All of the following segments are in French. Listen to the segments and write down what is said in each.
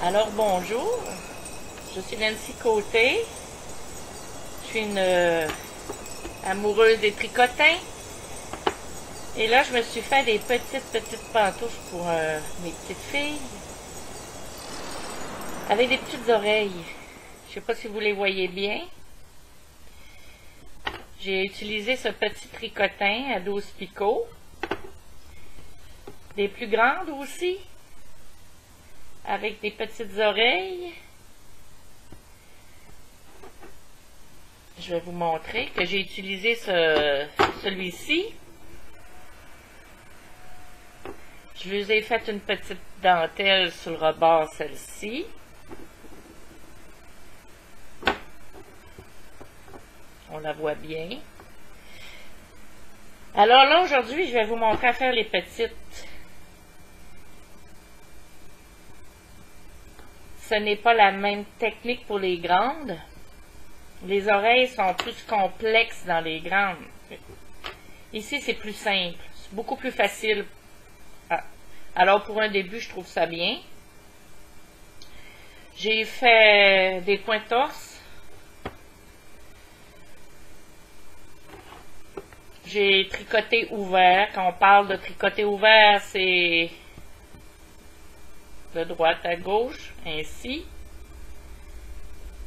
Alors bonjour, je suis Nancy Côté, je suis une amoureuse des tricotins et là je me suis fait des petites pantoufles pour mes petites filles avec des petites oreilles. Je sais pas si vous les voyez bien. J'ai utilisé ce petit tricotin à 12 picots, des plus grandes aussi, avec des petites oreilles. Je vais vous montrer que j'ai utilisé celui-ci. Je vous ai fait une petite dentelle sur le rebord, celle-ci. On la voit bien. Alors là, aujourd'hui, je vais vous montrer à faire les petites. Ce n'est pas la même technique pour les grandes. Les oreilles sont plus complexes dans les grandes. Ici, c'est plus simple. C'est beaucoup plus facile. Alors, pour un début, je trouve ça bien. J'ai fait des points torse. J'ai tricoté ouvert. Quand on parle de tricoter ouvert, c'est de droite à gauche, ainsi.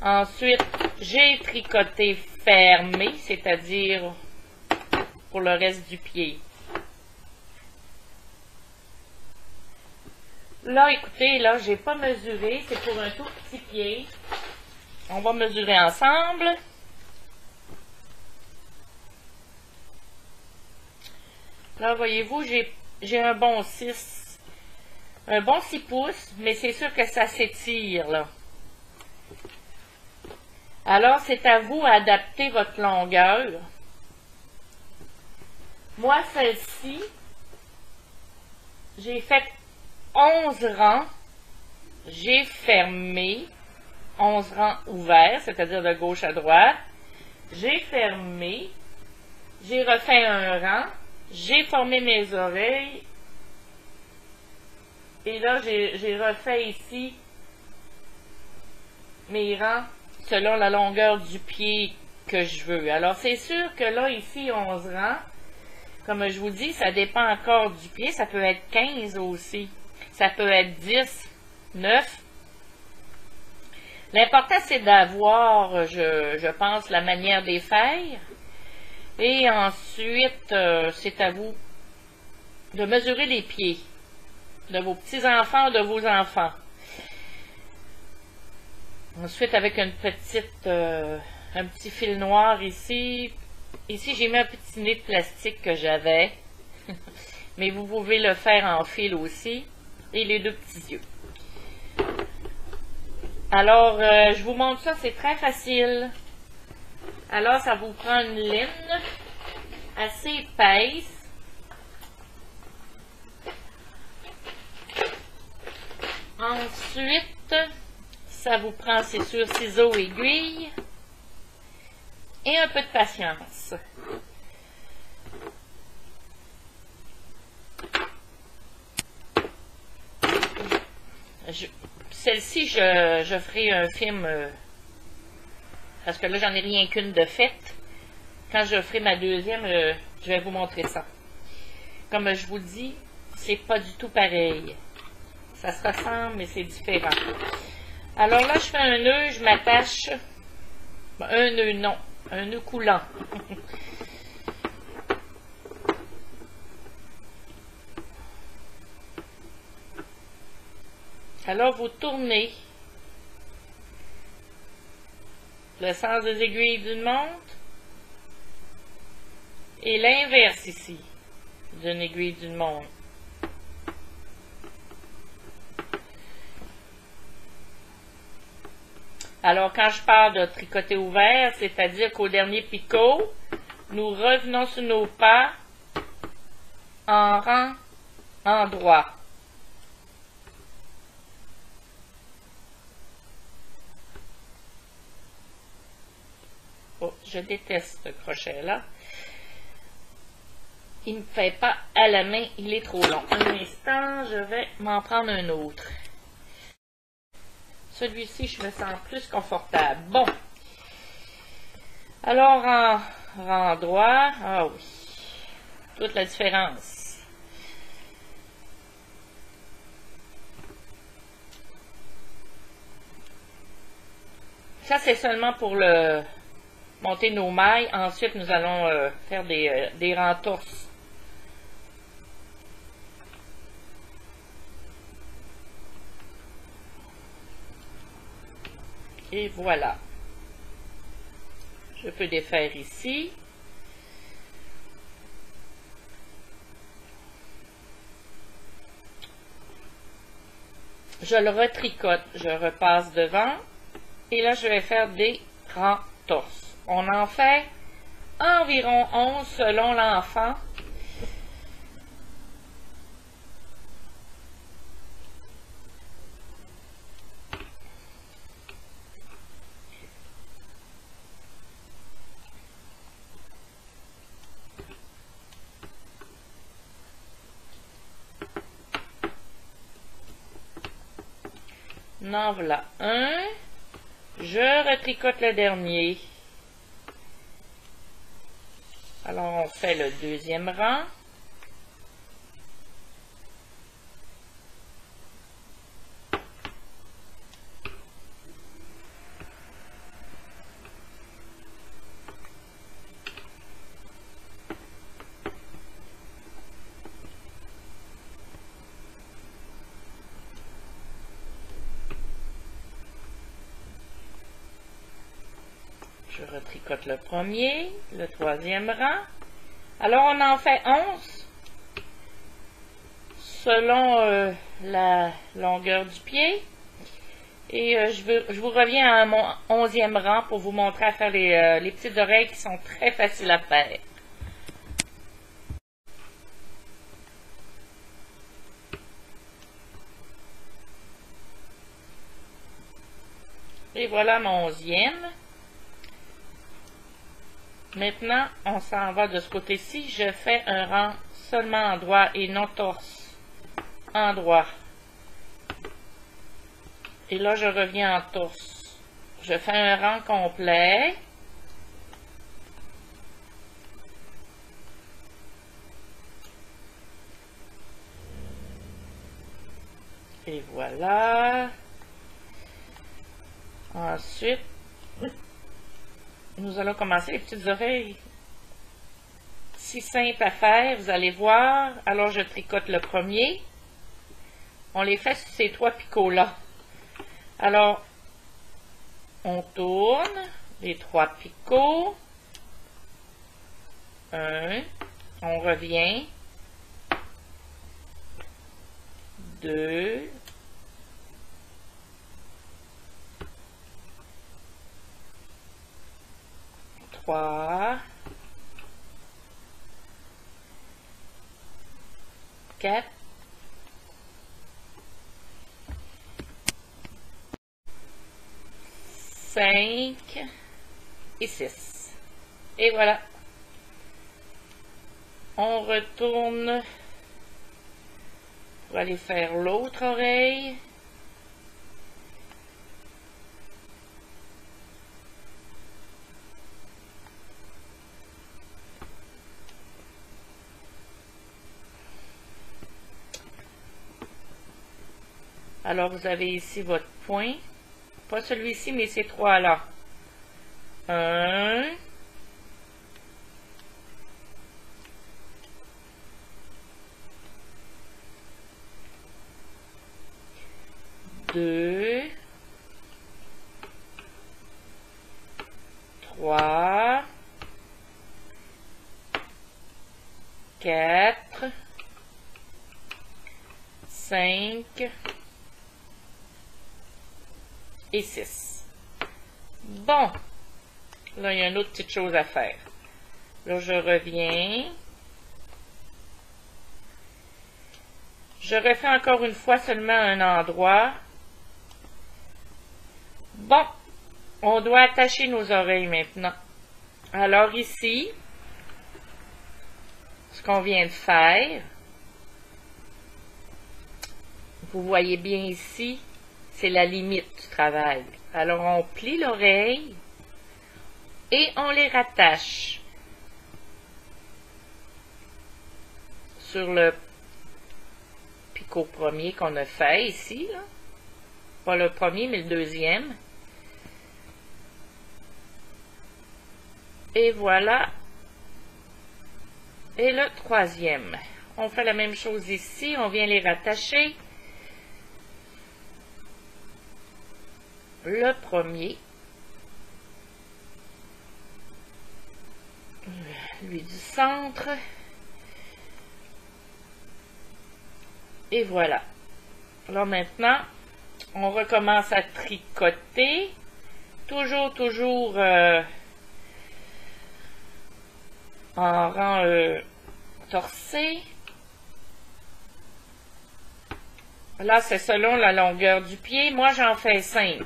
Ensuite, j'ai tricoté fermé, c'est-à-dire pour le reste du pied. Là, écoutez, là, j'ai pas mesuré, c'est pour un tout petit pied. On va mesurer ensemble. Là, voyez-vous, j'ai un bon 6 pouces, mais c'est sûr que ça s'étire, là. Alors, c'est à vous d'adapter votre longueur. Moi, celle-ci, j'ai fait 11 rangs. J'ai fermé 11 rangs ouverts, c'est-à-dire de gauche à droite. J'ai fermé. J'ai refait un rang. J'ai formé mes oreilles. Et là, j'ai refait ici mes rangs selon la longueur du pied que je veux. Alors, c'est sûr que là, ici, 11 rangs, comme je vous dis, ça dépend encore du pied. Ça peut être 15 aussi. Ça peut être 10, 9. L'important, c'est d'avoir, je pense, la manière de les faire. Et ensuite, c'est à vous de mesurer les pieds de vos petits-enfants ou de vos enfants. Ensuite, avec une petite, un petit fil noir ici. Ici, j'ai mis un petit nez de plastique que j'avais. Mais vous pouvez le faire en fil aussi. Et les deux petits yeux. Alors, je vous montre ça, c'est très facile. Alors, ça vous prend une laine assez épaisse. Ensuite, ça vous prend, c'est sûr, ciseaux, aiguilles. Et un peu de patience. Celle-ci, je ferai un film, parce que là, j'en ai rien qu'une de faite. Quand je ferai ma deuxième, je vais vous montrer ça. Comme je vous dis, c'est pas du tout pareil. Ça se ressemble, mais c'est différent. Alors là, je fais un nœud, je m'attache. Un nœud, non. Un nœud coulant. Alors, vous tournez le sens des aiguilles d'une montre et l'inverse ici d'une aiguille d'une montre. Alors, quand je parle de tricoter ouvert, c'est-à-dire qu'au dernier picot, nous revenons sur nos pas en rang endroit. Oh, je déteste ce crochet-là. Il ne me fait pas à la main, il est trop long. Un instant, je vais m'en prendre un autre. Celui-ci, je me sens plus confortable. Bon. Alors, en rang droit, ah oui, toute la différence. Ça, c'est seulement pour le monter nos mailles. Ensuite, nous allons faire des rangs torses. Et voilà. Je peux défaire ici. Je le retricote. Je repasse devant. Et là, je vais faire des rangs torses. On en fait environ 11 selon l'enfant. En voilà un. Je retricote le dernier. Alors, on fait le deuxième rang. Je retricote le premier, le troisième rang. Alors, on en fait 11 selon la longueur du pied. Et je vous reviens à mon 11e rang pour vous montrer à faire les petites oreilles qui sont très faciles à faire. Et voilà mon 11e. Maintenant, on s'en va de ce côté-ci. Je fais un rang seulement en droit et non torse. En droit. Et là, je reviens en torse. Je fais un rang complet. Et voilà. Ensuite, nous allons commencer les petites oreilles. Si simple à faire, vous allez voir. Alors, je tricote le premier. On les fait sur ces 3 picots-là. Alors, on tourne les 3 picots. Un. On revient. 2. 3. 4. 5 et 6. Et voilà. On retourne pour aller faire l'autre oreille. Alors, vous avez ici votre point. Pas celui-ci, mais ces 3-là. 1. 2. 3. 4. 5. Et 6. Bon. Là, il y a une autre petite chose à faire. Là, je reviens. Je refais encore une fois seulement un endroit. Bon. On doit attacher nos oreilles maintenant. Alors ici, ce qu'on vient de faire, vous voyez bien ici, c'est la limite du travail. Alors, on plie l'oreille et on les rattache sur le picot premier qu'on a fait ici, là. Pas le premier, mais le deuxième. Et voilà. Et le troisième. On fait la même chose ici. On vient les rattacher. Le premier. Lui du centre. Et voilà. Alors maintenant, on recommence à tricoter. Toujours en rang torsé. Là, c'est selon la longueur du pied. Moi, j'en fais 5.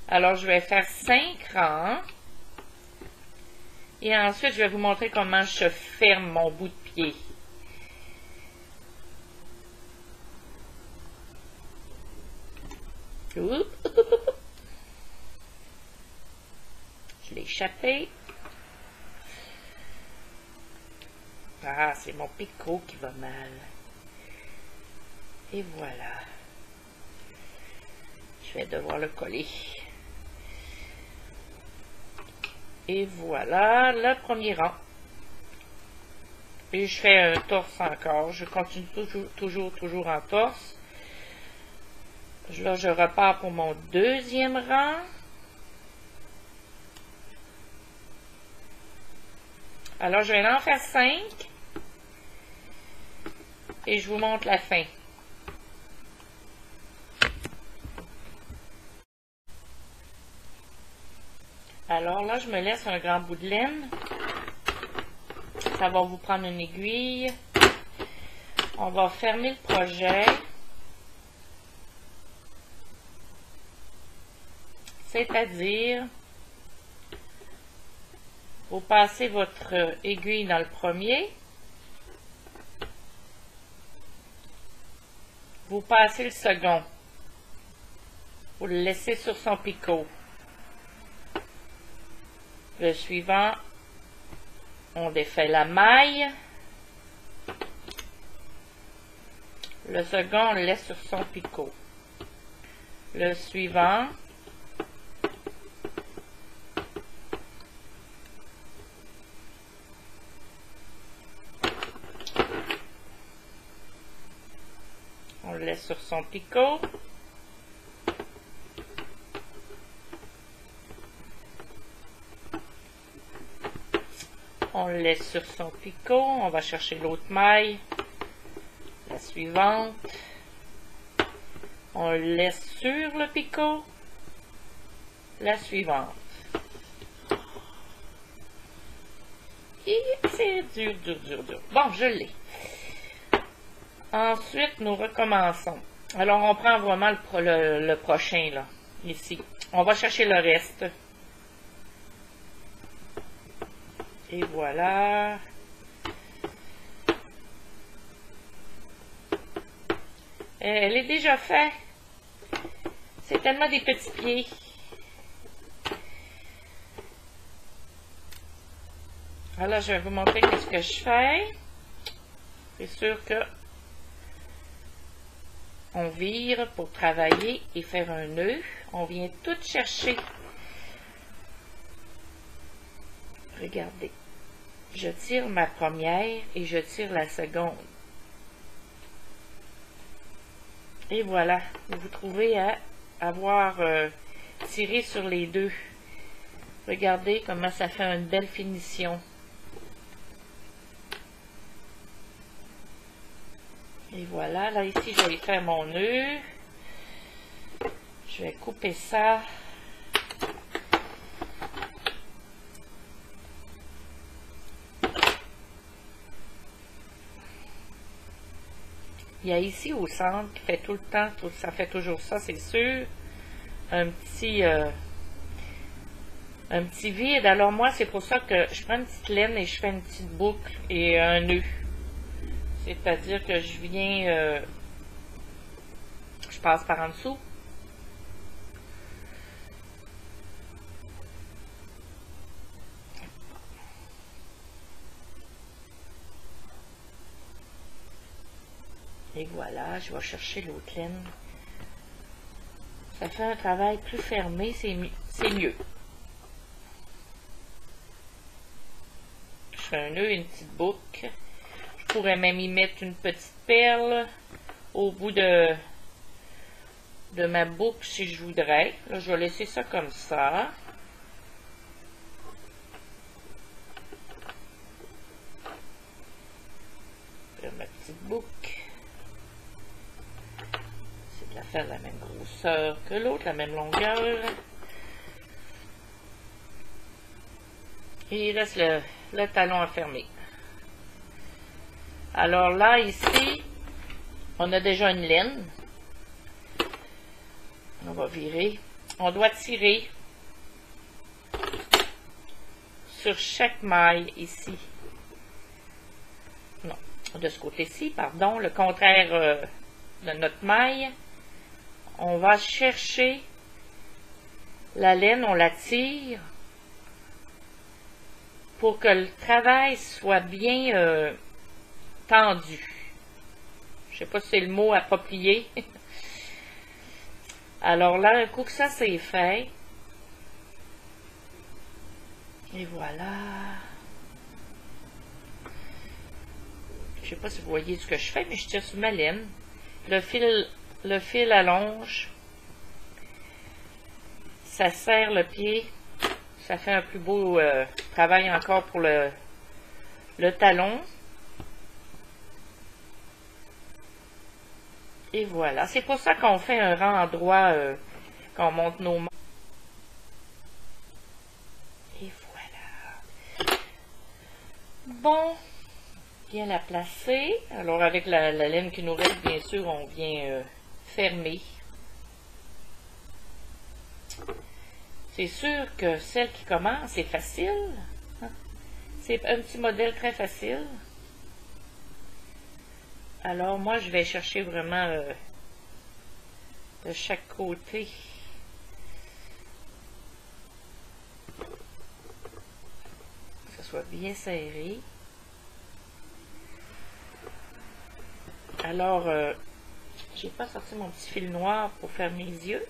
Alors, je vais faire 5 rangs. Et ensuite, je vais vous montrer comment je ferme mon bout de pied. Je l'ai échappé. Ah, c'est mon picot qui va mal. Et voilà. Je vais devoir le coller. Et voilà le premier rang. Et je fais un torse encore. Je continue toujours en torse. Là, je repars pour mon deuxième rang. Alors, je vais en faire 5. Et je vous montre la fin. Alors là, je me laisse un grand bout de laine. Ça va vous prendre une aiguille. On va fermer le projet. C'est-à-dire, vous passez votre aiguille dans le premier. Vous passez le second. Vous le laissez sur son picot. Le suivant, on défait la maille. Le second, on le laisse sur son picot. Le suivant, on le laisse sur son picot. On le laisse sur son picot. On va chercher l'autre maille. La suivante. On le laisse sur le picot. La suivante. Et c'est dur. Bon, je l'ai. Ensuite, nous recommençons. Alors, on prend vraiment le prochain, là, ici. On va chercher le reste. Et voilà. Elle est déjà faite. C'est tellement des petits pieds. Alors, je vais vous montrer ce que je fais. C'est sûr que on vire pour travailler et faire un nœud. On vient tout chercher. Regardez. Je tire ma première et je tire la seconde. Et voilà. Vous vous trouvez à avoir tiré sur les deux. Regardez comment ça fait une belle finition. Et voilà. Là, ici, je vais faire mon nœud. Je vais couper ça. Il y a ici au centre qui fait tout le temps, ça fait toujours ça, c'est sûr, un petit vide. Alors moi, c'est pour ça que je prends une petite laine et je fais une petite boucle et un nœud. C'est-à-dire que je viens je passe par en dessous. Et voilà, je vais chercher l'autre laine. Ça fait un travail plus fermé, c'est mieux. Je fais un nœud, une petite boucle. Je pourrais même y mettre une petite perle au bout de ma boucle si je voudrais. Là, je vais laisser ça comme ça. Là, ma petite boucle. C'est de la faire de la même grosseur que l'autre, la même longueur. Et il reste le talon à fermer. Alors là, ici, on a déjà une laine. On va virer. On doit tirer sur chaque maille ici. Non, de ce côté-ci, pardon, le contraire de notre maille. On va chercher la laine, on la tire pour que le travail soit bien tendu. Je sais pas si c'est le mot approprié. Alors là, un coup que ça c'est fait, et voilà. Je sais pas si vous voyez ce que je fais, mais je tire sur ma laine. Le fil allonge. Ça serre le pied. Ça fait un plus beau travail encore pour le talon. Et voilà. C'est pour ça qu'on fait un rang droit quand on monte nos mains. Et voilà. Bon. Bien la placer. Alors avec la laine qui nous reste, bien sûr, on vient fermer. C'est sûr que celle qui commence, c'est facile. Hein? C'est un petit modèle très facile. Alors moi, je vais chercher vraiment de chaque côté. Que ça soit bien serré. Alors, j'ai pas sorti mon petit fil noir pour faire mes yeux.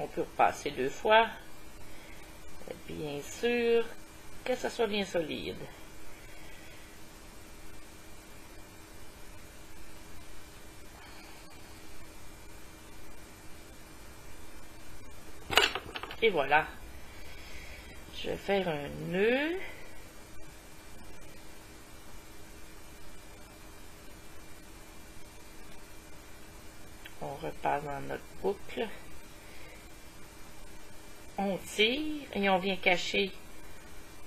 On peut repasser 2 fois. Bien sûr que ça soit bien solide. Et voilà. Je vais faire un nœud. On repasse dans notre boucle. On tire et on vient cacher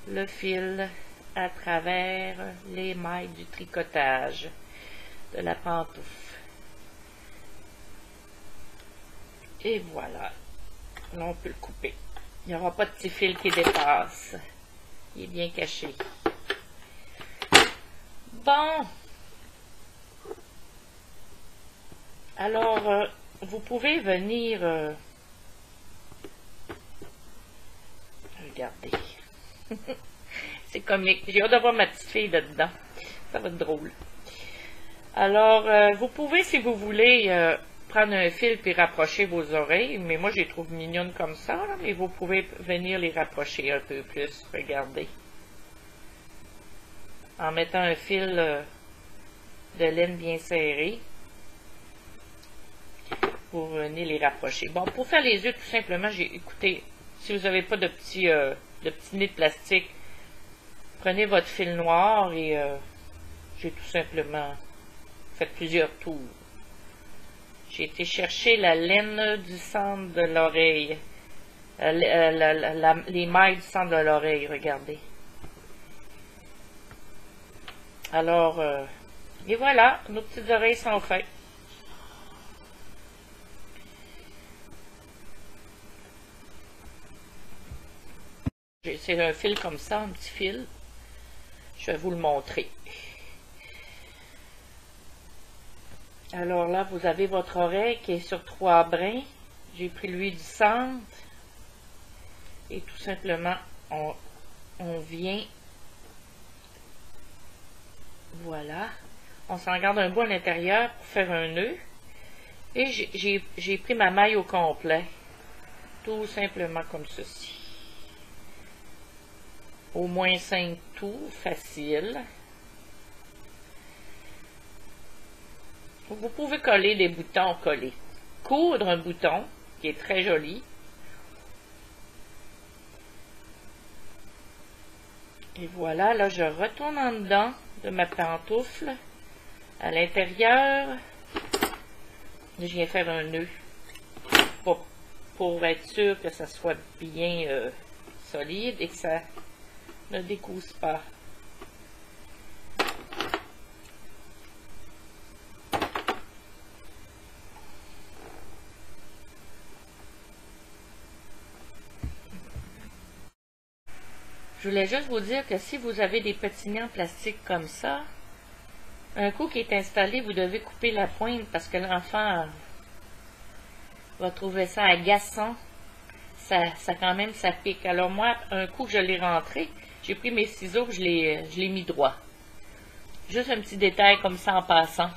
le fil à travers les mailles du tricotage de la pantoufle. Et voilà. Là, on peut le couper. Il n'y aura pas de petit fil qui dépasse. Il est bien caché. Bon. Alors, vous pouvez venir... regardez. C'est comique. J'ai hâte d'avoir ma petite fille là-dedans. Ça va être drôle. Alors, vous pouvez, si vous voulez, prendre un fil puis rapprocher vos oreilles. Mais moi, je les trouve mignonnes comme ça. Là, mais vous pouvez venir les rapprocher un peu plus. Regardez. En mettant un fil de laine bien serré. Pour venir les rapprocher. Bon, pour faire les yeux, tout simplement, écoutez, si vous n'avez pas de petits nez de plastique, prenez votre fil noir et j'ai tout simplement fait plusieurs tours. J'ai été chercher la laine du centre de l'oreille. Les mailles du centre de l'oreille, regardez. Alors, et voilà, nos petites oreilles sont faites. C'est un fil comme ça, un petit fil. Je vais vous le montrer. Alors là, vous avez votre oreille qui est sur 3 brins. J'ai pris lui du centre. Et tout simplement, on vient... Voilà. On s'en garde un bout à l'intérieur pour faire un nœud. Et j'ai pris ma maille au complet. Tout simplement comme ceci. Au moins 5 tours, facile. Vous pouvez coller des boutons collés. Coudre un bouton, qui est très joli. Et voilà, là je retourne en dedans de ma pantoufle. À l'intérieur, je viens faire un nœud. Pour être sûr que ça soit bien solide et que ça ne découse pas. Je voulais juste vous dire que si vous avez des petits nœuds en plastique comme ça, un coup qui est installé, vous devez couper la pointe parce que l'enfant va trouver ça agaçant. Ça quand même, ça pique. Alors moi, un coup que je l'ai rentré, j'ai pris mes ciseaux, je l'ai mis droit. Juste un petit détail comme ça en passant.